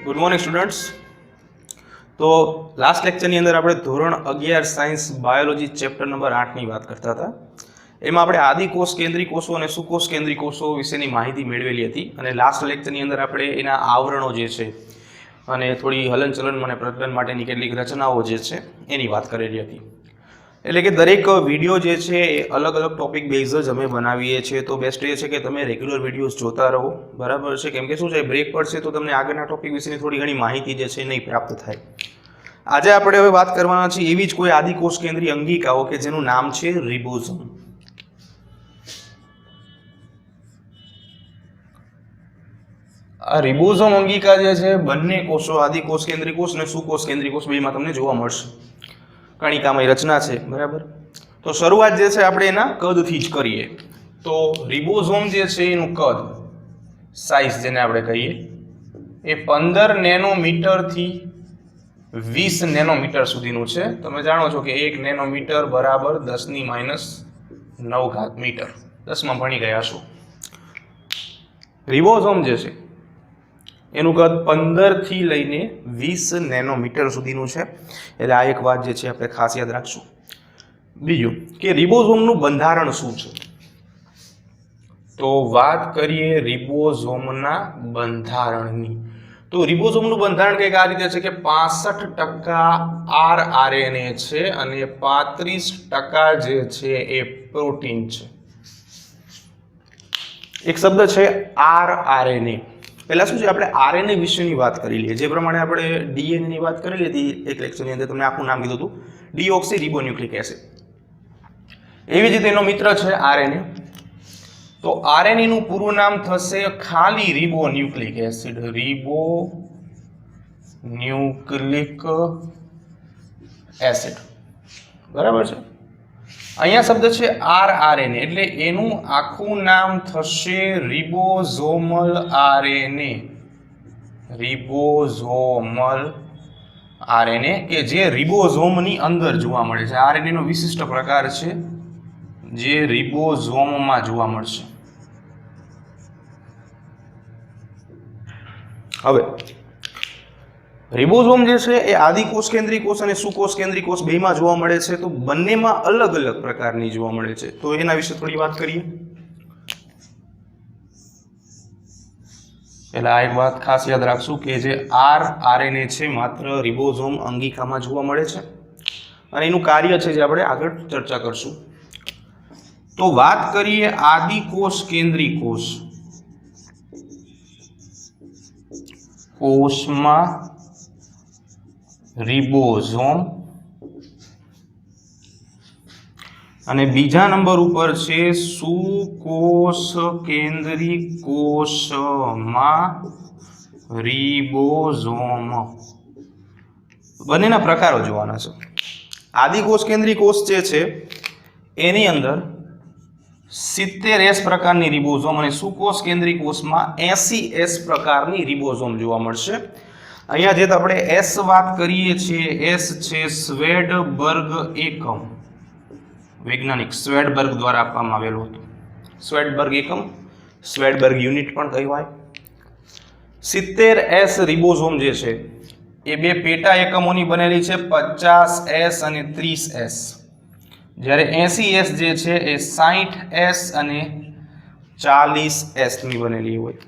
Good morning students. તો last લેક્ચરની અંદર આપણે ધોરણ 11 સાયન્સ બાયોલોજી ચેપ્ટર નંબર 8ની વાત કરતા હતા. એમાં આપણે આદિકોષ કેન્દ્રી કોષો અને સુકોષ કેન્દ્રી કોષો વિશેની માહિતી મેળવેલી હતી અને લાસ્ટ લેક્ચરની અંદર આપણે એના આવરણો જે છે અને થોડી હલનચલન અને પ્રજનન માટેની કેટલીક રચનાઓ જે છે એની વાત કરેલી હતી. એટલે કે દરેક વિડીયો જે છે એ અલગ અલગ ટોપિક બેઝ જ અમે બનાવીએ છીએ. તો બેસ્ટ એ છે કે તમે રેગ્યુલર વિડીયોઝ જોતા રહો, બરાબર છે? કેમ કે શું છે, બ્રેક પડશે તો તમને આગળના ટોપિક વિશેની થોડી ઘણી માહિતી જે છે નહીં પ્રાપ્ત થાય. આજે આપણે હવે વાત કરવાના છીએ એવી જ કોઈ આદિકોષ કેન્દ્રી અંગિકાઓ કે જેનું નામ છે રિબોઝોમ. આ રિબોઝોમ અંગિકા જે છે બંને કોષો, આદિકોષ કેન્દ્રી કોષ અને સુકોષ કેન્દ્રી કોષ બેમાં તમને જોવા મળશે. કણિકામય રચના છે, બરાબર? તો શરૂઆત જે છે આપણે એના કદથી જ કરીએ. તો રિબોઝોમ જે છે એનું કદ, સાઇઝ જેને આપણે કહીએ, એ 15 નેનોમીટરથી 20 નેનોમીટર સુધીનું છે. તમે જાણો છો કે 1 નેનોમીટર બરાબર 10⁹ મીટર. 10માં ભણી ગયા છો. રિબોઝોમ જે છે એનું કદ 15 થી લઈને 20 નેનોમીટર સુધીનું છે. એટલે આ એક વાત જે છે આપણે ખાસ યાદ રાખશું. બીજું કે રિબોઝોમનું બંધારણ શું છે? તો વાત કરીએ રિબોઝોમના બંધારણની. તો રિબોઝોમનું બંધારણ કંઈક આ રીતે છે કે 65% RNA છે અને 35% જે છે એ પ્રોટીન છે. એક શબ્દ છે RNA. પહેલા શું છે, આપણે RNA વિશેની વાત કરી લઈએ. જે પ્રમાણે આપણે DNA ની વાત કરેલી હતી એક લેક્ચરની અંદર, તમને આખું નામ કીધું હતું ડીઓક્સી રિબોન્યુક્લિક એસિડ. એવી જ રીતે એનો મિત્ર છે RNA. તો RNA નું પૂરું નામ થશે ખાલી રિબોન્યુક્લિક એસિડ. રિબોન્યુક્લિક એસિડ, બરાબર છે? અહીંયા શબ્દ છે RNA, એટલે એનું આખું નામ થશે રિબોઝોમલ RNA. રિબોઝોમલ RNA કે જે રિબોઝોમની અંદર જોવા મળે છે. RNA નો વિશિષ્ટ પ્રકાર છે જે રિબોઝોમમાં જોવા મળશે. હવે રિબોઝોમ જે છે એ આદિકોષ કેન્દ્રી કોષ અને સુકોષ કેન્દ્રી કોષ બેમાં જોવા મળે છે. તો બંનેમાં અલગ અલગ પ્રકારની જોવા મળે છે. તો એના વિશે થોડી વાત કરીએ. એટલે આ એક વાત ખાસ યાદ રાખશું કે જે RNA છે માત્ર રિબોઝોમ અંગિકામાં જોવા મળે છે અને એનું કાર્ય છે જે આપણે આગળ ચર્ચા કરશું. તો વાત કરીએ આદિકોષ કેન્દ્રી કોષ. કોષમાં રિબોઝોમ અને બીજા નંબર ઉપર છે સુકોષ કેન્દ્રી કોષમાં રિબોઝોમ. બંનેના પ્રકારો જોવાના છે. આદિકોષ કેન્દ્રી કોષ જે છે એની અંદર 70S પ્રકારની રિબોઝોમ અને સુકોષ કેન્દ્રી કોષમાં 80S પ્રકારની રિબોઝોમ જોવા મળશે. અહીંયા જે આપણે S વાત કરીએ છીએ, S છે સ્વેડબર્ગ એકમ. વૈજ્ઞાનિક સ્વેડબર્ગ દ્વારા આપવામાં આવેલું હતું. સ્વેડબર્ગ એકમ, સ્વેડબર્ગ યુનિટ પણ કહેવાય. 70S રિબોઝોમ જે છે એ બે પેટા એકમોની બનેલી છે, 50S અને 30S. જ્યારે 80S જે છે એ 60S અને 40S ની બનેલી હોય.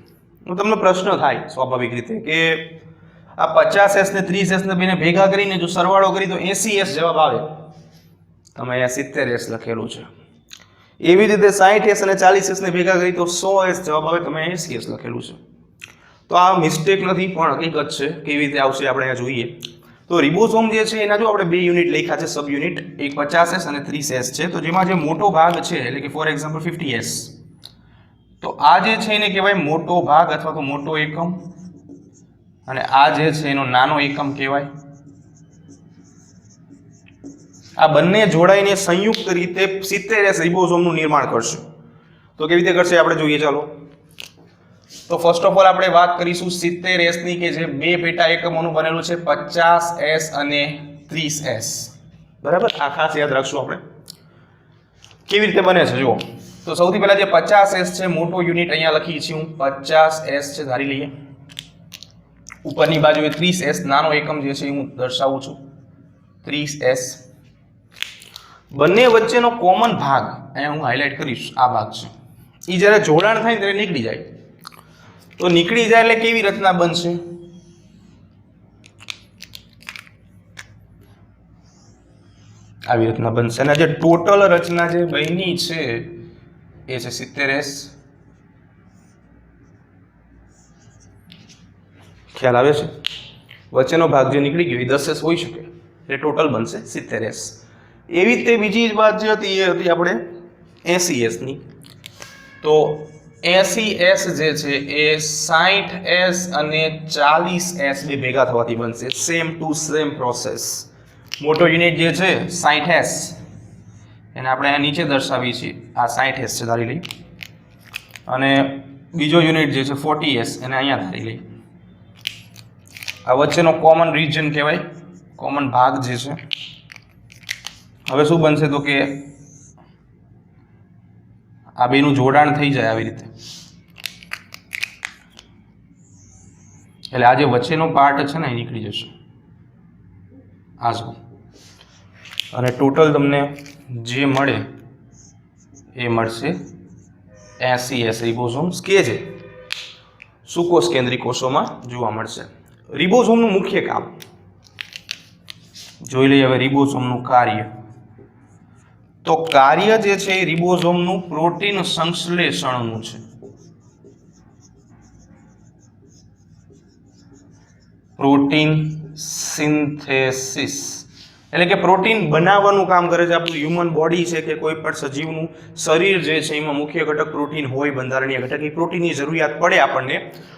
તો તમને પ્રશ્ન થાય સ્વાભાવિક રીતે કે આ 50S ને 30S ને બેને ભેગા કરીને જો સરવાળો કરી તો 80S જવાબ આવે. તમે અહીંયા 70S લખેલું છે. એવી રીતે 60S અને 40S ને ભેગા કરી તો 100S જવાબ આવે. તમે 80S લખેલું છે. તો આ મિસ્ટેક નથી પણ હકીકત છે. કેવી રીતે આવશે આપણે અહીંયા જોઈએ. તો રિબોઝોમ જે છે એના જો આપણે બે યુનિટ લખ્યા છે, સબ યુનિટ, એક 50S અને 30S છે. તો જેમાં જે મોટો ભાગ છે એટલે કે ફોર એક્ઝામ્પલ 50S, તો આ જે છે એને કહેવાય મોટો ભાગ અથવા તો મોટો એકમ, અને આ જે છે એનો નાનો એકમ કહેવાય. આ બંને જોડાઈને સંયુક્ત રીતે 70S રિબોઝોમનું નિર્માણ કરશે. તો કેવી રીતે કરશે આપણે જોઈએ. ચાલો, તો ફર્સ્ટ ઓફ ઓલ આપણે વાત કરીશું 70S ની કે જે બે પેટા એકમોનું બનેલું છે, 50S અને 30S. બરાબર, આ ખાસ યાદ રાખશું આપણે. કેવી રીતે બને છે જુઓ. તો સૌથી પહેલા જે 50S છે મોટો યુનિટ અહીંયા લખી છે હું, 50S છે ધારી લઈએ. ઉપરની બાજુએ 30s નાનો એકમ જે છે હું દર્શાવું છું 30s બંને વચ્ચેનો કોમન ભાગ અહીંયા હું હાઇલાઇટ કરીશ આ ભાગ છે એ જ્યારે જોડાણ થાય ત્યારે નીકળી જાય તો નીકળી જાય એટલે કેવી રચના બનશે આવી રચના બનશે અને જે ટોટલ રચના જે બની છે એ છે 70s ખ્યાલ આવે છે વચ્ચેનો ભાગ જે નીકળી ગયો એ 10s હોઈ શકે એટલે ટોટલ બનશે 70s એવી રીતે બીજી વાત જે હતી એ હતી આપણે 80s ની તો 80s જે છે એ 60s અને 40s બે ભેગા થવાથી બનશે સેમ ટુ સેમ પ્રોસેસ મોટો યુનિટ જે છે 60s એને આપણે અહીંયા નીચે દર્શાવીએ છીએ આ 60s છે ધારી લઈ અને બીજો યુનિટ જે છે 40s એને અહીંયા ધારી લઈ આ વચ્ચેનો કોમન રિજન કહેવાય કોમન ભાગ જે છે હવે શું બનશે તો કે આ બેનું જોડાણ થઈ જાય આવી રીતે એટલે આ જે વચ્ચેનો પાર્ટ છે ને એ નીકળી જશે આ જો અને ટોટલ તમને જે મળે એ મળશે 80s રિબોઝોમ્સ કે જે સુકોષ કેન્દ્રીય કોષોમાં જોવા મળશે રિબોઝોમનું મુખ્ય કામ જોઈ લઈએ હવે રિબોઝોમનું કાર્ય તો કાર્ય જે છે એ રિબોઝોમનું પ્રોટીન સંશ્લેષણનું છે પ્રોટીન સિન્થેસિસ એટલે કે પ્રોટીન બનાવવાનું કામ કરે છે આપણું હ્યુમન બોડી છે કે કોઈ પણ સજીવનું શરીર જે છે એમાં મુખ્ય ઘટક પ્રોટીન હોય બંધારણીય ઘટક એ પ્રોટીનની જરૂરિયાત પડે આપણને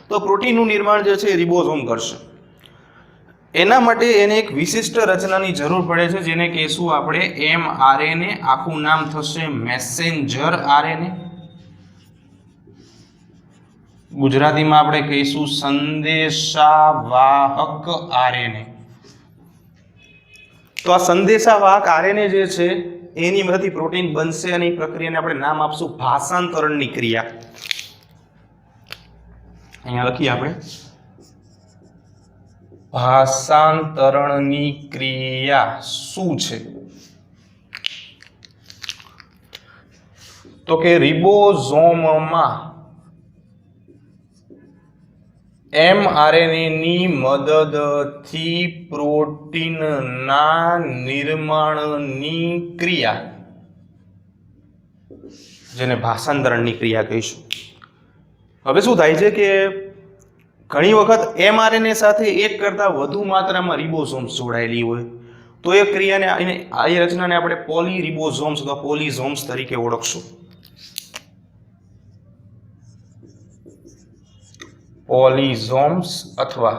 તો પ્રોટીનનું નિર્માણ જે છે એ રિબોઝોમ કરશે એના માટે એને એક વિશિષ્ટ રચનાની જરૂર પડે છે જેને કહેશું આપણે mRNA આખું નામ થશે મેસેન્જર આરએનએ ગુજરાતીમાં આપણે કહીશું સંદેશાવાહક આરએનએ તો આ સંદેશાવાહક આરએનએ જે છે એની મદદથી પ્રોટીન બનશે અને એ પ્રક્રિયાને આપણે નામ આપશું ભાષાંતરણની ક્રિયા અહીંયા લખીએ આપણે ભાષાંતરણની ક્રિયા શું છે તો કે રિબોઝોમમાં mRNA ની મદદથી પ્રોટીનના નિર્માણની ક્રિયા જેને ભાષાંતરણની ક્રિયા કહીશું હવે શું થાય છે કે ઘણી વખત mRNA સાથે એક કરતાં વધુ માત્રામાં રિબોઝોમ્સ જોડાયેલી હોય તો એ ક્રિયાને આ રચનાને આપણે પોલીરિબોઝોમ્સ અથવા પોલીઝોમ્સ તરીકે ઓળખશું પોલીઝોમ્સ અથવા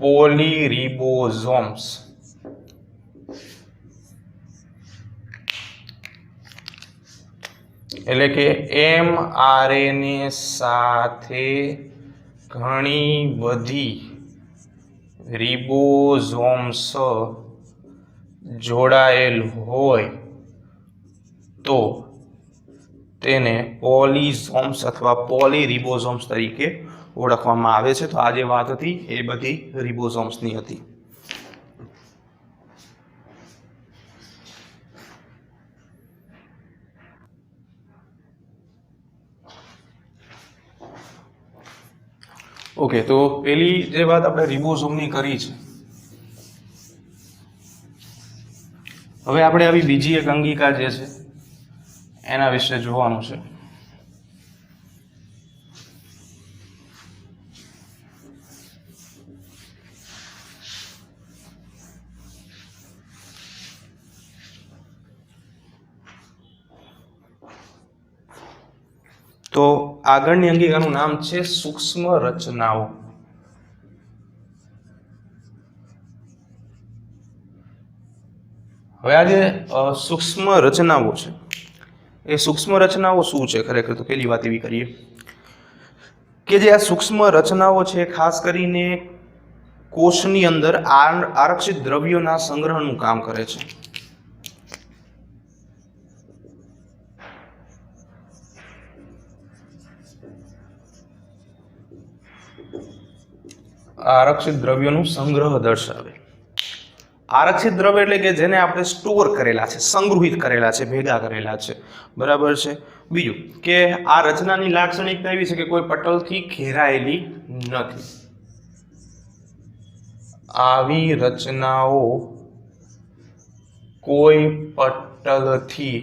પોલીરિબોઝોમ્સ એટલે કે mRNA સાથે ઘણી બધી રિબોઝોમ્સ જોડાયેલ હોય તો તેને પોલીઝોમ્સ અથવા પોલીરિબોઝોમ્સ તરીકે ઓળખવામાં આવે છે તો આ જે વાત હતી એ બધી રિબોઝોમ્સની હતી ઓકે તો પેલી જે વાત આપણે રિબોઝોમની કરી છે હવે આપણે આવી બીજી એક અંગિકા જે છે એના વિશે જોવાનું છે તો આગળની અંગિકાનું નામ છે સૂક્ષ્મ રચનાઓ હવે આ જે સૂક્ષ્મ રચનાઓ છે એ સૂક્ષ્મ રચનાઓ શું છે ખરેખર તો પહેલી વાત એવી કરીએ કે જે આ સૂક્ષ્મ રચનાઓ છે ખાસ કરીને કોષની અંદર આરક્ષિત દ્રવ્યોના સંગ્રહનું કામ કરે છે આરક્ષિત દ્રવ્યોનું સંગ્રહ દર્શાવે. આરક્ષિત દ્રવ્ય એટલે કે જેને આપણે સ્ટોર કરેલા છે, સંગ્રહિત કરેલા છે, ભેગા કરેલા છે. બરાબર છે. બીજું કે આ રચનાની લાક્ષણિકતા એવી છે કે કોઈ પટલથી ઘેરાયેલી નથી. આવી રચનાઓ કોઈ પટલથી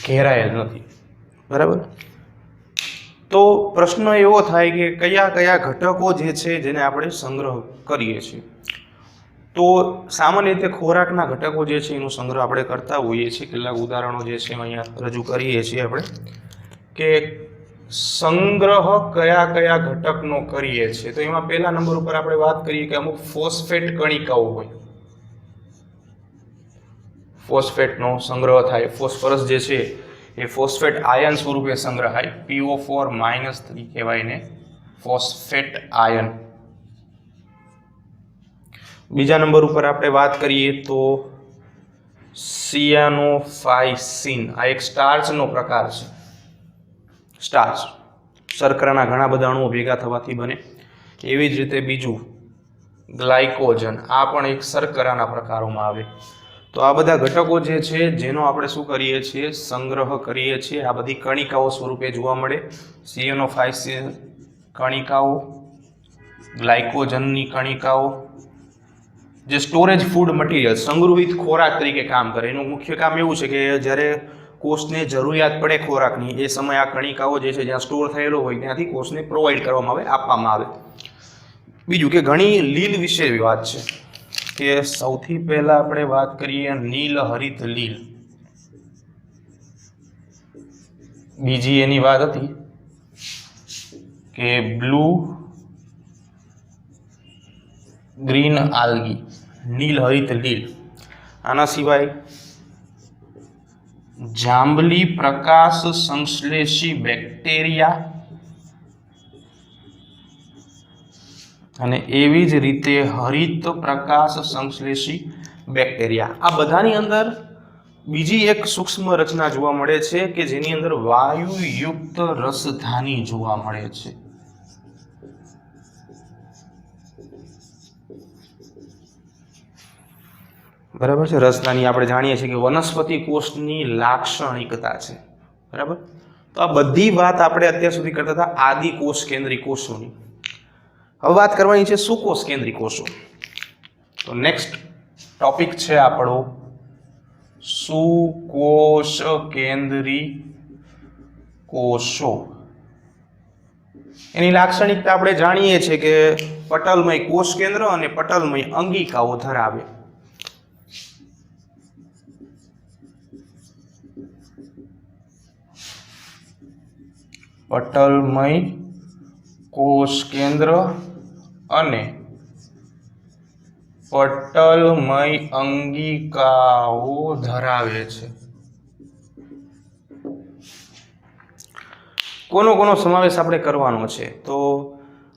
ઘેરાયેલ નથી. બરાબર. તો પ્રશ્ન એવો થાય કે કયા કયા ઘટકો જે છે જેને આપણે સંગ્રહ કરીએ છીએ. તો સામાન્ય રીતે ખોરાકના ઘટકો જે છે એનો સંગ્રહ આપણે કરતા હોઈએ છીએ. કેટલાક ઉદાહરણો જે છે અહીંયા રજૂ કરીએ છીએ આપણે કે સંગ્રહ કયા કયા ઘટકનો કરીએ છીએ. તો એમાં પહેલા નંબર ઉપર આપણે વાત કરીએ કે અમુક ફોસ્ફેટ કણિકાઓ હોય, ફોસ્ફેટનો સંગ્રહ થાય. ફોસ્ફરસ જે છે એ ફોસ્ફેટ આયન સ્વરૂપે સંગ્રહાય. PO4-3 કહેવાય ને ફોસ્ફેટ આયન. બીજા નંબર ઉપર આપણે વાત કરીએ તો સિયાનોફાઇસિન. આ એક સ્ટાર્ચનો પ્રકાર છે. સ્ટાર્ચ શર્કરાના ઘણા બધા અણુઓ ભેગા થવાથી બને. એવી જ રીતે બીજું ગ્લાયકોજન, આ પણ એક શર્કરાના પ્રકારોમાં આવે. તો આ બધા ઘટકો જે છે જેનો આપણે શું કરીએ છીએ, સંગ્રહ કરીએ છીએ. આ બધી કણિકાઓ સ્વરૂપે જોવા મળે. સિયાનોફાઇસિન કણિકાઓ, ગ્લાયકોજનની કણિકાઓ, જે સ્ટોરેજ ફૂડ મટીરિયલ, સંગ્રહિત ખોરાક તરીકે કામ કરે. એનું મુખ્ય કામ એવું છે કે જ્યારે કોષને જરૂરિયાત પડે ખોરાકની એ સમયે આ કણિકાઓ જે છે જ્યાં સ્ટોર થયેલો હોય ત્યાંથી કોષને પ્રોવાઈડ કરવામાં આવે, આપવામાં આવે. બીજું કે ઘણી લીલ વિશે વાત છે કે સૌથી પહેલા આપણે વાત કરીએ નીલ હરિત લીલ. બીજી એની વાત હતી કે બ્લુ ગ્રીન આલ્ગી, નીલ હરિત લીલ. આના સિવાય જાંબલી પ્રકાશ સંશ્લેષી બેક્ટેરિયા અને એવી જ રીતે હરિત પ્રકાશ સંશ્લેષી બેક્ટેરિયા. આ બધાની અંદર બીજી એક સૂક્ષ્મ રચના જોવા મળે છે કે જેની અંદર વાયુયુક્ત રસધાની જોવા મળે છે. બરાબર છે. રસધાની આપણે જાણીએ છીએ કે વનસ્પતિ કોષની લાક્ષણિકતા છે. બરાબર. તો આ બધી વાત આપણે અત્યાર સુધી કરતા હતા આદિ કોષ કેન્દ્રી કોષોની. હવે વાત કરવાની છે સુકોષ કેન્દ્રી કોષો. તો નેક્સ્ટ ટોપિક છે આપણો સુકોષ કેન્દ્રી કોષો. એની લાક્ષણિકતા આપણે જાણીએ છીએ કે પટલમય કોષ કેન્દ્ર અને પટલમય અંગિકાઓ ધરાવે. પટલમય કોષ કેન્દ્ર અને પટલમય અંગિકાઓ ધરાવે છે. કોનો કોનો સમાવેશ આપણે કરવાનો છે? તો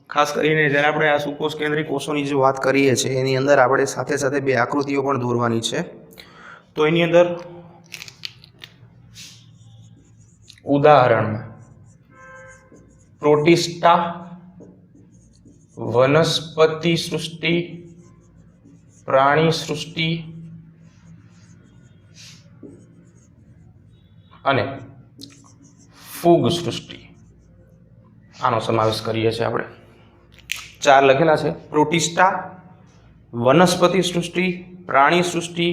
ખાસ કરીને જ્યારે આપણે આ સુકોષ કેન્દ્રી કોષોની જે વાત કરીએ છીએ એની અંદર આપણે સાથે સાથે બે આકૃતિઓ પણ દોરવાની છે. તો એની અંદર ઉદાહરણમાં પ્રોટિસ્ટા, વનસ્પતિ સૃષ્ટિ, પ્રાણી સૃષ્ટિ અને ફૂગ સૃષ્ટિ, આનો સમાવેશ કરીએ છીએ આપણે. 4 લખેલા છે: પ્રોટિસ્ટા, વનસ્પતિ સૃષ્ટિ, પ્રાણી સૃષ્ટિ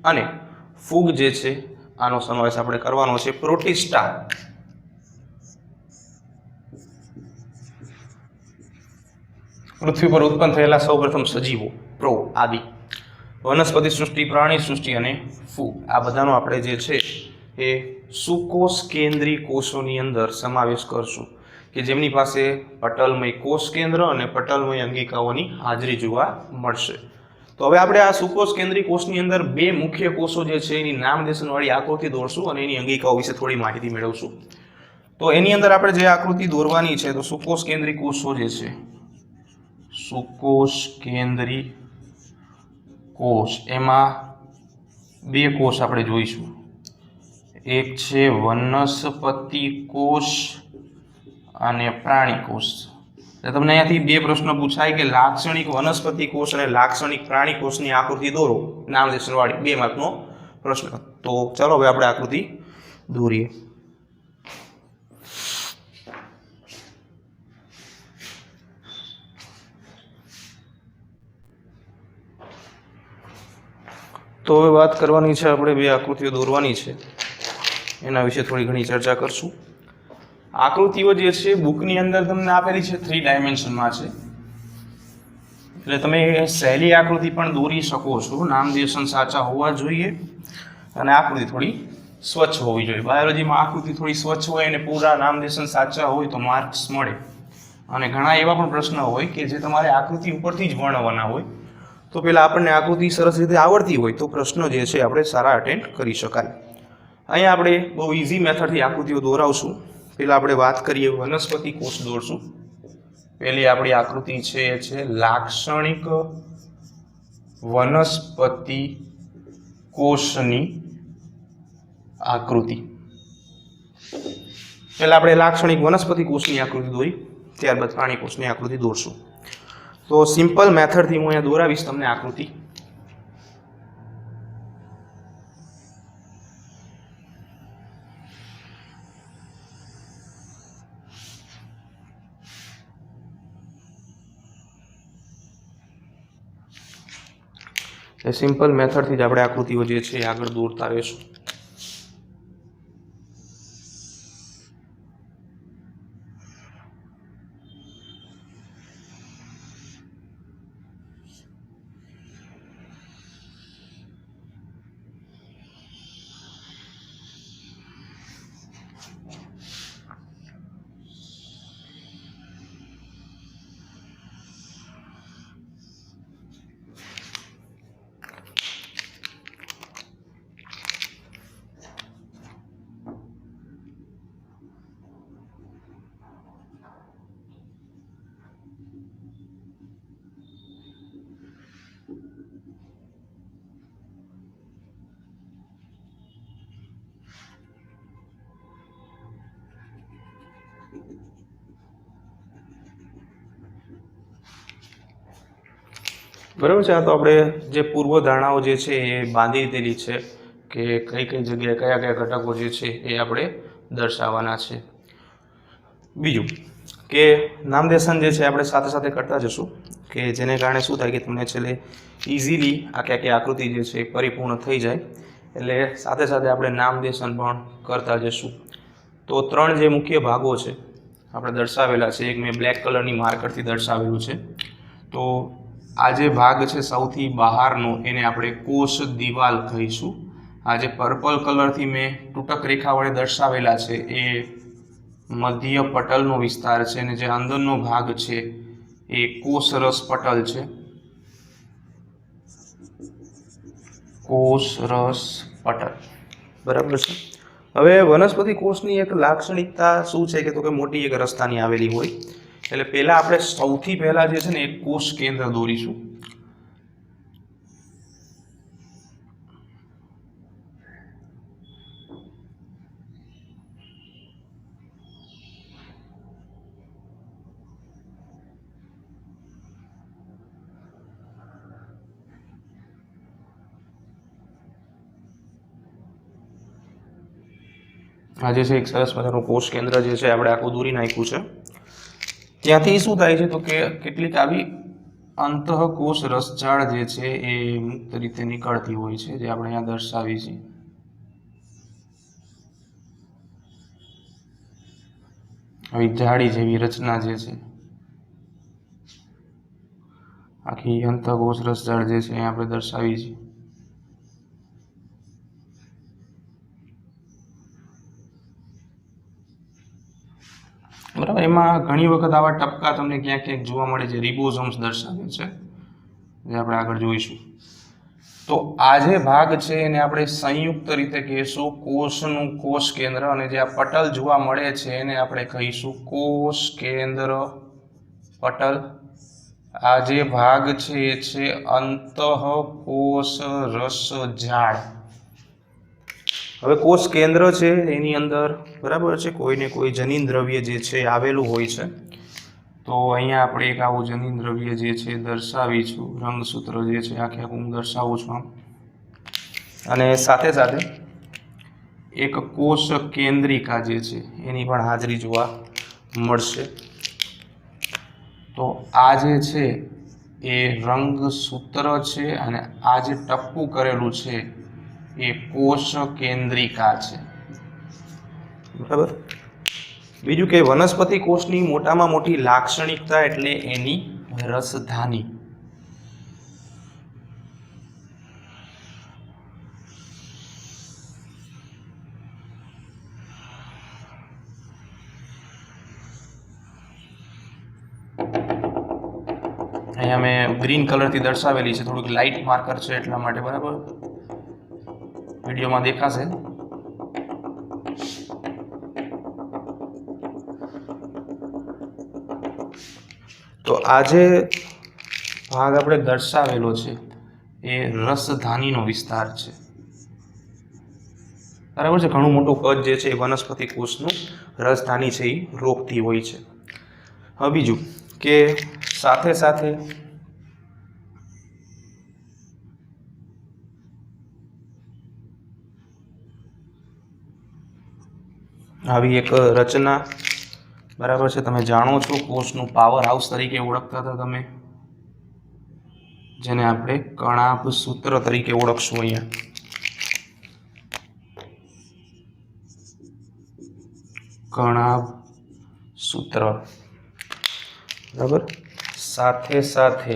અને ફૂગ જે છે આનો સમાવેશ આપણે કરવાનો છે. પ્રોટિસ્ટા પૃથ્વી પર ઉત્પન્ન થયેલા સૌપ્રથમ સજીવો, પ્રો આદિ. વનસ્પતિ સૃષ્ટિ, પ્રાણી સૃષ્ટિ અને ફૂગ, આ બધાનો આપણે જે છે એ સુકોષ કેન્દ્રી કોષોની અંદર સમાવેશ કરશું કે જેમની પાસે પટલમય કોષ કેન્દ્ર અને પટલમય અંગિકાઓની હાજરી જોવા મળશે. તો હવે આપણે આ સુકોષ કેન્દ્રી કોષની અંદર બે મુખ્ય કોષો જે છે એની નામદેશનવાળી આકૃતિ દોરશું અને એની અંગિકાઓ વિશે થોડી માહિતી મેળવશું. તો એની અંદર આપણે જે આકૃતિ દોરવાની છે તો સુકોષ કેન્દ્રી કોષો જે છે, સુકોષ કેન્દ્રી કોષ, એમાં બે કોષ આપણે જોઈશું. એક છે વનસ્પતિ કોષ અને પ્રાણી કોષ. તમને અહીંયાથી બે પ્રશ્ન પૂછાય કે લાક્ષણિક વનસ્પતિ કોષ અને લાક્ષણિક પ્રાણી કોષની આકૃતિ દોરો, નામદેશનવાળી, 2 માર્કનો પ્રશ્ન. તો ચાલો હવે આપણે આકૃતિ દોરીએ. તો હવે વાત કરવાની છે, આપણે 2 આકૃતિઓ દોરવાની છે, એના વિશે થોડી ઘણી ચર્ચા કરશું. આકૃતિઓ જે છે બુકની અંદર તમને આપેલી છે 3 ડાયમેન્શનમાં છે, એટલે તમે સહેલી આકૃતિ પણ દોરી શકો છો. નામદેશન સાચા હોવા જોઈએ અને આકૃતિ થોડી સ્વચ્છ હોવી જોઈએ. બાયોલોજીમાં આકૃતિ થોડી સ્વચ્છ હોય અને પૂરા નામદેશન સાચા હોય તો માર્ક્સ મળે. અને ઘણા એવા પણ પ્રશ્ન હોય કે જે તમારે આકૃતિ ઉપરથી જ વર્ણવવાના હોય, તો પહેલાં આપણને આકૃતિ સરસ રીતે આવડતી હોય તો પ્રશ્નો જે છે આપણે સારા અટેન્ડ કરી શકાય. અહીંયા આપણે બહુ ઇઝી મેથડથી આકૃતિઓ દોરાવશું. પહેલાં આપણે વાત કરીએ વનસ્પતિ કોષ દોરશું. પહેલી આપણી આકૃતિ છે એ છે લાક્ષણિક વનસ્પતિ કોષની આકૃતિ. પહેલાં આપણે લાક્ષણિક વનસ્પતિ કોષની આકૃતિ દોરી, ત્યારબાદ પ્રાણી કોષની આકૃતિ દોરશું. તો સિમ્પલ મેથડથી હું અહીંયા દોરાવીશ તમને આકૃતિ. એ સિમ્પલ મેથડથી જ આપણે આકૃતિઓ જે છે આગળ દોરતા રહીશું. બરાબર છે. આ તો આપણે જે પૂર્વ ધારણાઓ જે છે એ બાંધી દીધેલી છે કે કઈ કઈ જગ્યાએ કયા કયા ઘટકો જે છે એ આપણે દર્શાવવાના છે. બીજું કે નામદેશન જે છે આપણે સાથે સાથે કરતા જશું, કે જેને કારણે શું થાય કે તમને છેલ્લે ઇઝીલી આખી આકૃતિ જે છે એ પરિપૂર્ણ થઈ જાય. એટલે સાથે સાથે આપણે નામદેશન પણ કરતા જશું. તો 3 જે મુખ્ય ભાગો છે આપણે દર્શાવેલા છે. એક મેં બ્લેક કલરની માર્કરથી દર્શાવેલું છે. તો આ જે ભાગ છે સૌથી બહારનો એને આપણે કોષ દિવાલ કહીશું. આ જે પર્પલ કલરથી મેં તૂટક રેખા વડે દર્શાવેલા છે એ મધ્ય પટલનો વિસ્તાર છે, અને જે અંદરનો ભાગ છે એ કોષરસ પટલ છે. કોષરસ પટલ, બરાબર છે. હવે વનસ્પતિ કોષની એક લાક્ષણિકતા શું છે કે તો કે મોટી એક રસ્તાની આવેલી હોય. એટલે પહેલા આપણે સૌથી પહેલા જે છે ને એક કોષ કેન્દ્ર દોરીશું. આ જે છે એક સરસ મજાનું કોષ કેન્દ્ર જે છે આપણે આખું દોરી નાખ્યું છે. ત્યાંથી શું થાય છે તો કે કેટલીક આવી અંતઃકોષ રસજાળ જે છે એ મુક્ત રીતે નીકળતી હોય છે, જે આપણે અહીંયા દર્શાવી છે. આવી જાડી જેવી રચના જે છે, આખી અંતઃકોષ રસજાળ જે છે અહીંયા આપણે દર્શાવી છે. બરાબર. એમાં ઘણી વખત આવા ટપકા તમને ક્યાંક ક્યાંક જોવા મળે છે, રિબોઝોમ્સ દર્શાવે છે, જે આપણે આગળ જોઈશું. તો આ જે ભાગ છે એને આપણે સંયુક્ત રીતે કહીશું કોષનું કોષ કેન્દ્ર, અને જે આ પટલ જોવા મળે છે એને આપણે કહીશું કોષ કેન્દ્ર પટલ. આ જે ભાગ છે એ છે અંતઃકોષ રસજાળ. હવે કોષ કેન્દ્ર છે એની અંદર બરાબર છે કોઈને કોઈ જનીન દ્રવ્ય જે છે આવેલું હોય છે. તો અહીંયા આપણે એક આવું જનીન દ્રવ્ય જે છે દર્શાવીશું. રંગસૂત્ર જે છે આખે આખું હું દર્શાવું છું આમ. અને સાથે સાથે એક કોષ કેન્દ્રિકા જે છે એની પણ હાજરી જોવા મળશે. તો આ જે છે એ રંગસૂત્ર છે અને આ જે ટપ્પું કરેલું છે એ કોષ કેન્દ્રિકા છે. બરાબર. બીજું કે વનસ્પતિ કોષની મોટામાં મોટી લાક્ષણિકતા એટલે એની રસધાની. અહીંયા મેં ગ્રીન કલરથી દર્શાવેલી છે, થોડુંક લાઇટ માર્કર છે એટલા માટે. બરાબર, વિડીયોમાં દેખાશે. તો આ જે ભાગ આપણે દર્શાવેલો છે એ રસધાનીનો વિસ્તાર છે. બરાબર છે. ઘણું મોટું કદ જે છે એ વનસ્પતિ કોષનું રસધાની છે એ રોકતી હોય છે. હવે બીજું કે સાથે સાથે આવી એક રચના, બરાબર છે, તમે જાણો છો કોષનું પાવર હાઉસ તરીકે ઓળખતા હતા તમે, જેને આપણે કણાભ સૂત્ર તરીકે ઓળખશું. અહીંયા કણાભ સૂત્ર. બરાબર. સાથે સાથે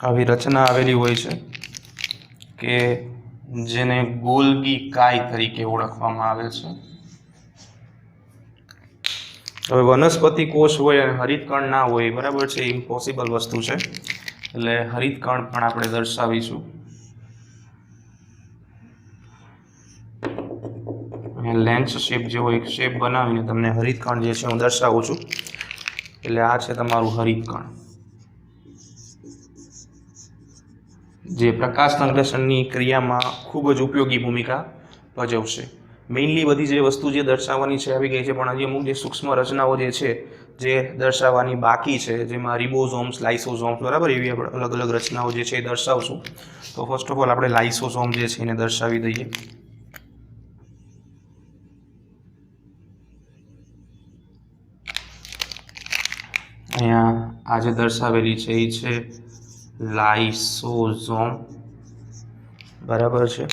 આવી રચના આવેલી હોય છે કે જેને ગોલ્ગી કાય તરીકે ઓળખવામાં આવે છે. હવે વનસ્પતિ કોષ હોય અને હરિતકણ ના હોય, બરાબર છે, ઇમ્પોસિબલ વસ્તુ છે. એટલે હરિતકણ પણ આપણે દર્શાવીશું. લેન્સ શેપ જેવો એક શેપ બનાવીને તમને હરિતકણ જે છે હું દર્શાવું છું. એટલે આ છે તમારું હરિતકણ, જે પ્રકાશ સંશ્લેષણની ક્રિયામાં ખૂબ જ ઉપયોગી ભૂમિકા ભજવશે. મેઇનલી બધી જે વસ્તુ જે દર્શાવવાની છે આવી ગઈ છે, પણ હજી અમુક જે સૂક્ષ્મ રચનાઓ જે છે જે દર્શાવવાની બાકી છે, જેમાં રિબોઝોમ્સ, લાઇસોઝોમ્સ, બરાબર, એવી આપણે અલગ અલગ રચનાઓ જે છે એ દર્શાવશું. તો ફર્સ્ટ ઓફ ઓલ આપણે લાઇસોઝોમ જે છે એને દર્શાવી દઈએ. અહીંયા આ જે દર્શાવેલી છે એ છે લાઇસોઝોમ. બરાબર છે.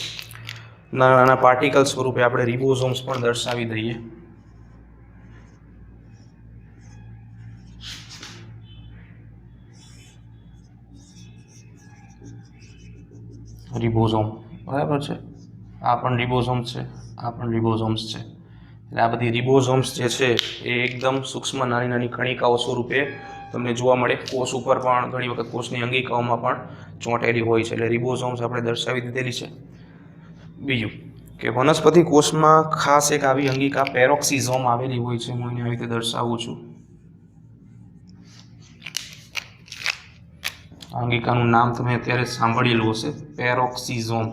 નાના નાના પાર્ટિકલ સ્વરૂપે આપણે રિબોઝોમ્સ પણ દર્શાવી દઈએ. રિબોઝોમ, બરાબર છે. આ પણ રિબોઝોમ્સ છે, આ પણ રિબોઝોમ્સ છે. એટલે આ બધી રિબોઝોમ્સ જે છે એ એકદમ સૂક્ષ્મ નાની નાની કણિકાઓ સ્વરૂપે તમને જોવા મળે. કોષ ઉપર પણ ઘણી વખત કોષની અંગિકાઓમાં પણ ચોંટેલી હોય છે. એટલે રિબોઝોમ્સ આપણે દર્શાવી દીધેલી છે. બીજું કે વનસ્પતિ કોષમાં ખાસ એક આવી અંગિકા પેરોક્સિઝોમ આવેલી હોય છે. હું એને આવી રીતે દર્શાવું છું. આ અંગિકાનું નામ તમે અત્યારે સાંભળેલું હશે, પેરોક્સિઝોમ,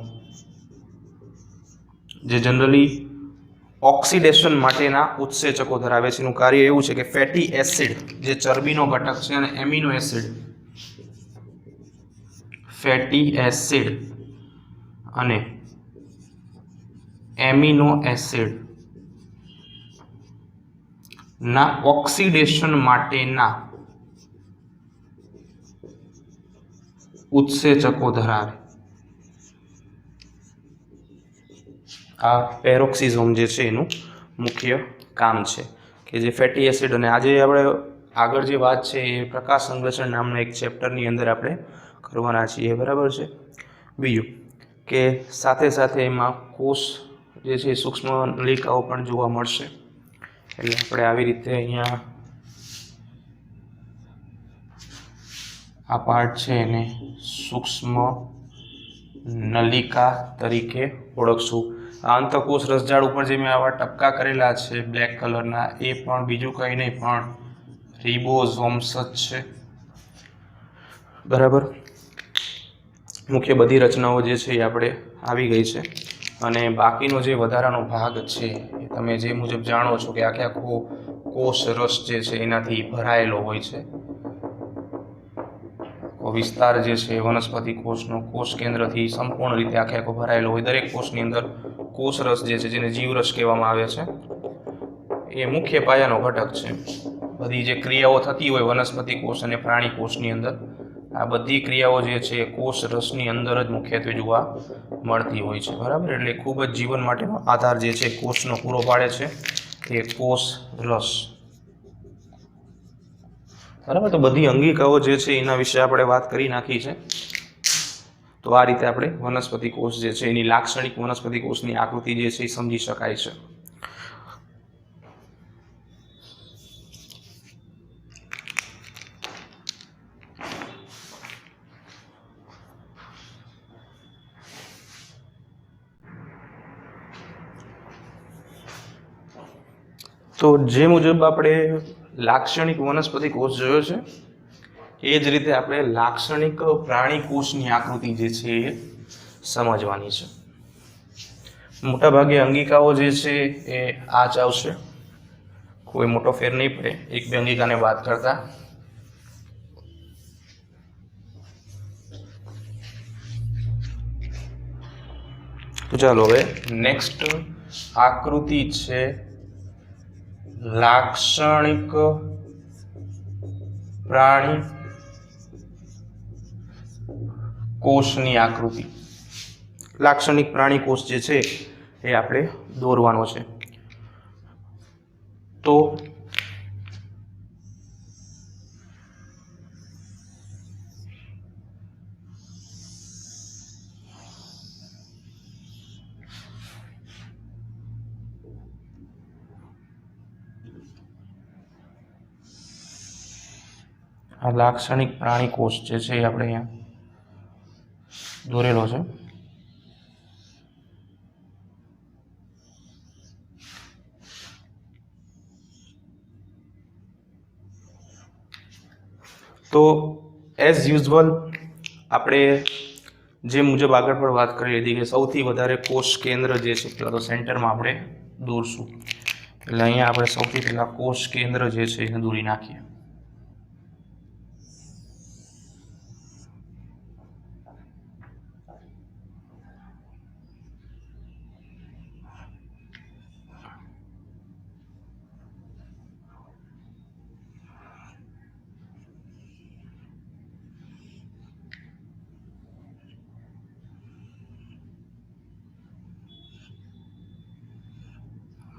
જે જનરલી ઓક્સિડેશન માટેના ઉત્સેચકો ધરાવે છે. એનું કાર્ય એવું છે કે ફેટી એસિડ જે ચરબીનો ઘટક છે અને એમિનો એસિડ, ફેટી એસિડ અને એમિનો એસિડ ના ઓક્સિડેશન માટેના ઉત્સેચકો ધરાવે. આ પેરોક્સિઝોમ જે છે એનું મુખ્ય કામ છે કે જે ફેટી એસિડ, અને આજે આપણે આગળ જે વાત છે એ પ્રકાશ સંશ્લેષણ નામના એક ચેપ્ટરની અંદર આપણે કરવાના છીએ. બરાબર છે. બીજું કે સાથે સાથે એમાં કોષ જે છે સૂક્ષ્મ નલિકાઓ પણ જોવા મળશે. એટલે આપણે આવી રીતે અહીંયા આ પાર્ટ છે એને સૂક્ષ્મ નલિકા તરીકે ઓળખશું। આ અંતઃકોષ રસજાળ ઉપર જે મેં આવા ટપકા કરેલા છે બ્લેક કલરના, એ પણ બીજું કંઈ નહીં પણ રિબોઝોમ્સ જ છે, બરાબર। મુખ્ય બધી રચનાઓ જે છે એ આપણે આવી ગઈ છે, અને બાકીનો જે વધારાનો ભાગ છે એ તમે જે મુજબ જાણો છો કે આખે આખો કોષ રસ જે છે એનાથી ભરાયેલો હોય છે। વિસ્તાર જે છે વનસ્પતિ કોષનો કોષ કેન્દ્રથી સંપૂર્ણ રીતે આખે આખો ભરાયેલો હોય। દરેક કોષની અંદર કોષ રસ જે છે, જેને જીવરસ કહેવામાં આવે છે, એ મુખ્ય પાયાનો ઘટક છે। બધી જે ક્રિયાઓ થતી હોય વનસ્પતિ કોષ અને પ્રાણી કોષની અંદર, આ બધી ક્રિયાઓ જે છે કોષ રસની અંદર જ મુખ્યત્વે જોવા મળતી હોય છે, બરાબર। એટલે ખૂબ જ જીવન માટેનો આધાર જે છે કોષનો પૂરો પાડે છે એ કોષ રસ, બરાબર। તો બધી અંગિકાઓ જે છે એના વિશે આપણે વાત કરી નાખી છે। તો આ રીતે આપણે વનસ્પતિ કોષ જે છે એની લાક્ષણિક વનસ્પતિ કોષની આકૃતિ જે છે એ સમજી શકાય છે। તો જે મુજબ આપણે લાક્ષણિક વનસ્પતિ કોષ જોયો છે, એ જ રીતે આપણે લાક્ષણિક પ્રાણી કોષની આકૃતિ જે છે એ સમજવાની છે। મોટાભાગે અંગિકાઓ જે છે એ આ જ આવશે, કોઈ મોટો ફેર નહીં પડે એક બે અંગિકાને વાત કરતા। તો ચાલો હવે નેક્સ્ટ આકૃતિ છે લાક્ષણિક પ્રાણી કોષની આકૃતિ। લાક્ષણિક પ્રાણી કોષ જે છે એ આપણે દોરવાનો છે। તો આ લાક્ષણિક પ્રાણી કોષ જે છે એ આપણે અહીંયા દોરેલો છે। તો એઝ યુઝ્યુઅલ આપણે જે મુજબ આગળ પણ વાત કરી લીધી કે સૌથી વધારે કોષ કેન્દ્ર જે છે પેલા તો સેન્ટરમાં આપણે દોરશું। એટલે અહીંયા આપણે સૌથી પહેલા કોષ કેન્દ્ર જે છે એને દોરી નાખીએ।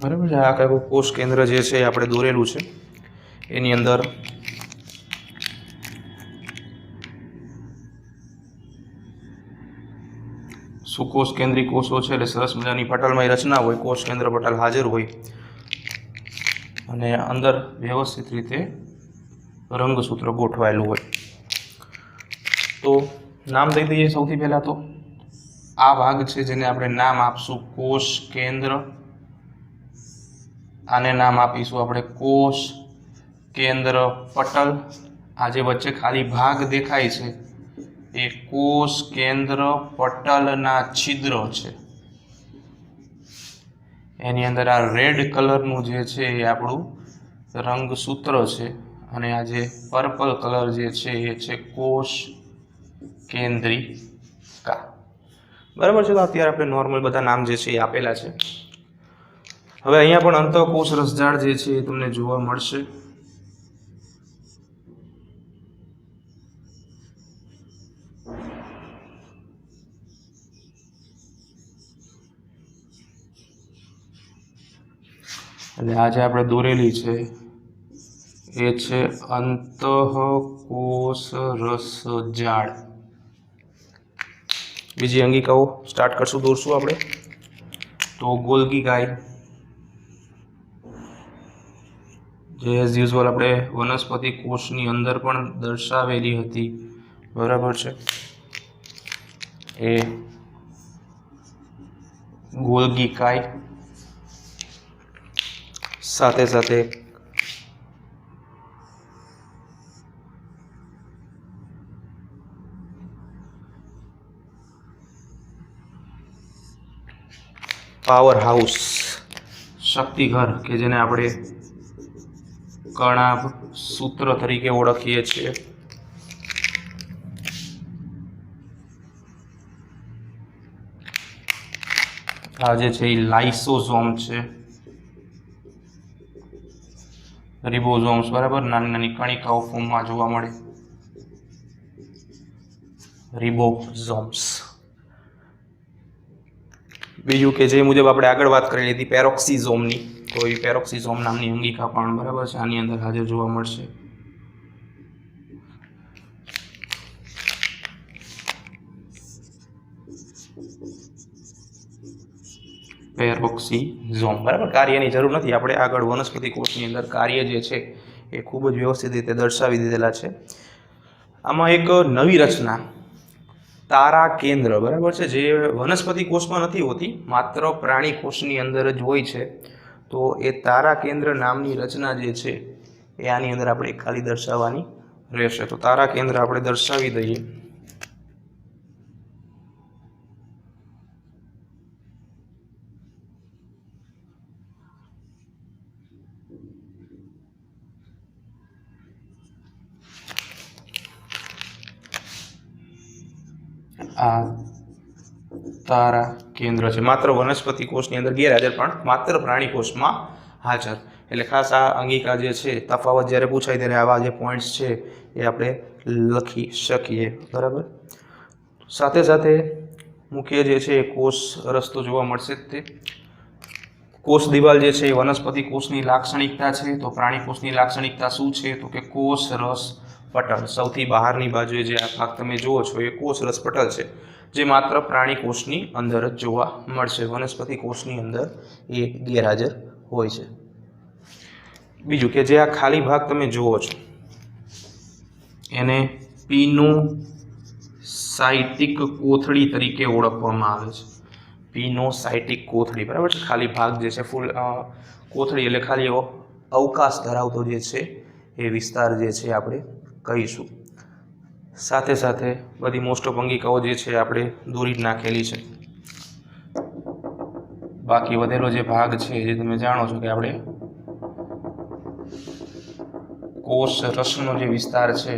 બરાબર છે। આ કયું કોષ કેન્દ્ર જે છે આપણે દોરેલું છે, એની અંદર સુકોષ કેન્દ્રી કોષો છે, એટલે સરસ મજાની પટલમાં રચના હોય, કોષ કેન્દ્ર પટલ હાજર હોય, અને અંદર વ્યવસ્થિત રીતે રંગસૂત્ર ગોઠવાયેલું હોય। તો નામ દઈ દઈએ સૌથી પહેલા તો આ ભાગ છે જેને આપણે નામ આપશું કોષ કેન્દ્ર, આને નામ આપીશું આપણે કોષ કેન્દ્ર પટલ। આ જે વચ્ચે ખાલી ભાગ દેખાય છે એ કોષ કેન્દ્ર પટલના છિદ્ર છે, એની અંદર આ રેડ કલરનું જે છે એ આપણું રંગસૂત્ર છે, અને આ જે પર્પલ કલર જે છે એ છે કોષ કેન્દ્રિકા। બરાબર છે। તો અત્યારે આપણે નોર્મલ બધા નામ જે છે એ આપેલા છે। હવે અહીંયા પણ અંતઃકોષ રસજાળ જે છે એ તમને જોવા મળશે। એટલે આજે આપણે દોરેલી છે એ છે અંતઃકોષ રસજાળ। બીજી અંગિકાઓ સ્ટાર્ટ કરશું, દોરશું આપણે। તો ગોલ્ગી ગાય જે એઝ યુઝ્યુઅલ આપણે વનસ્પતિ કોષની અંદર પણ દર્શાવેલી હતી, બરાબર છે, એ ગોલ્ગી કાય, સાથે સાથે પાવર હાઉસ શક્તિઘર કે જેને આપણે કણાભ સૂત્ર તરીકે ઓળખીએ છીએ. આ જે છે એ લાઇસોઝોમ છે, રિબોઝોમ્સ, બરાબર, નાની નાની કણિકાઓ ફોર્મમાં જોવા મળે, રિબોઝોમ્સ. બીજું કે જે મુજબ આપણે આગળ વાત કરી લીધી પેરોક્સિઝોમની, તો એ પેરોક્સિઝોમ નામની અંગિકા પણ, બરાબર છે, આની અંદર હાજર જોવા મળશે. પેરોક્સિઝોમ, બરાબર. કાર્યની જરૂર નથી, આપણે આગળ વનસ્પતિ કોષની અંદર કાર્ય જે છે એ ખૂબ જ વ્યવસ્થિત રીતે દર્શાવી દીધેલા છે. આમાં એક નવી રચના તારા કેન્દ્ર, બરાબર છે, જે વનસ્પતિ કોષમાં નથી હોતી, માત્ર પ્રાણી કોષની અંદર જ હોય છે. તો એ તારા કેન્દ્ર નામની રચના જે છે એ આની અંદર આપણે ખાલી દર્શાવવાની રહેશે. તો તારા કેન્દ્ર આપણે દર્શાવી દઈએ. આ તારા કેન્દ્ર છે, માત્ર વનસ્પતિ કોષની અંદર ગેરહાજર, પણ માત્ર પ્રાણી કોષમાં હાજર. એટલે ખાસ આ અંગિકા જે છે, તફાવત જ્યારે પૂછાય ત્યારે આવા જે પોઈન્ટ્સ છે એ આપણે લખી શકીએ, બરાબર. સાથે સાથે મુખ્ય જે છે એ કોષ રસ્તો જોવા મળશે જ. તે કોષ દિવાલ જે છે એ વનસ્પતિ કોષની લાક્ષણિકતા છે. તો પ્રાણી કોષની લાક્ષણિકતા શું છે? તો કે કોષ રસ પટલ. સૌથી બહારની બાજુએ જે આ ભાગ તમે જુઓ છો એ કોષ રસ પટલ છે, જે માત્ર પ્રાણી કોષની અંદર જ જોવા મળશે. વનસ્પતિ કોષની અંદર એ ગેરહાજર હોય છે. બીજું કે જે આ ખાલી ભાગ તમે જુઓ છો એને પિનોસાઇટિક કોથળી તરીકે ઓળખવામાં આવે છે. પિનોસાઇટિક કોથળી, બરાબર છે. ખાલી ભાગ જે છે, ફૂલ કોથળી એટલે ખાલી અવકાશ ધરાવતો જે છે એ વિસ્તાર જે છે આપણે કહીશું. સાથે સાથે બધી મોસ્ટ ઓફ અંગિકાઓ જે છે આપણે દોરી જ નાખેલી છે. બાકી વધેલો જે ભાગ છે જે તમે જાણો છો કે આપણે કોષ રસનો જે વિસ્તાર છે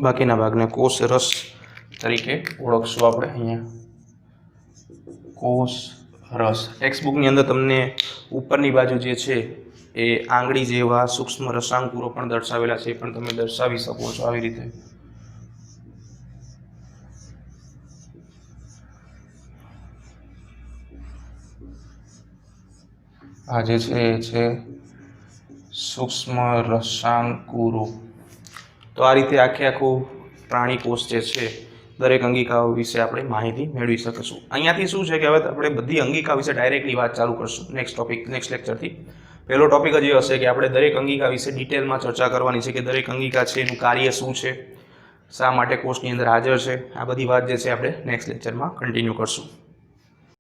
બાકીના ભાગને કોષ રસ તરીકે ઓળખશું આપણે. અહીંયા કોષ રસ. ટેક્સ્ટ બુકની અંદર તમને ઉપરની બાજુ જે છે એ આંગળી જેવા સૂક્ષ્મ રસાંકુરો પણ દર્શાવેલા છે, એ પણ તમે દર્શાવી શકો છો આવી રીતે. આ જે છે એ છે સૂક્ષ્મ રસાંકુરો. તો આ રીતે આખું પ્રાણી કોષ જે છે દરેક અંગિકાઓ વિશે આપણે માહિતી મેળવી શકીશું. અહીંયાથી શું છે કે હવે આપણે બધી અંગિકા વિશે ડાયરેક્ટલી વાત ચાલુ કરશું નેક્સ્ટ લેક્ચરથી. પહેલો ટોપિક જ એ હશે કે આપણે દરેક અંગિકા વિશે ડિટેલમાં ચર્ચા કરવાની છે કે દરેક અંગિકા છે એનું કાર્ય શું છે, શા માટે કોષની અંદર હાજર છે. આ બધી વાત જે છે આપણે નેક્સ્ટ લેક્ચરમાં કન્ટિન્યુ કરશું.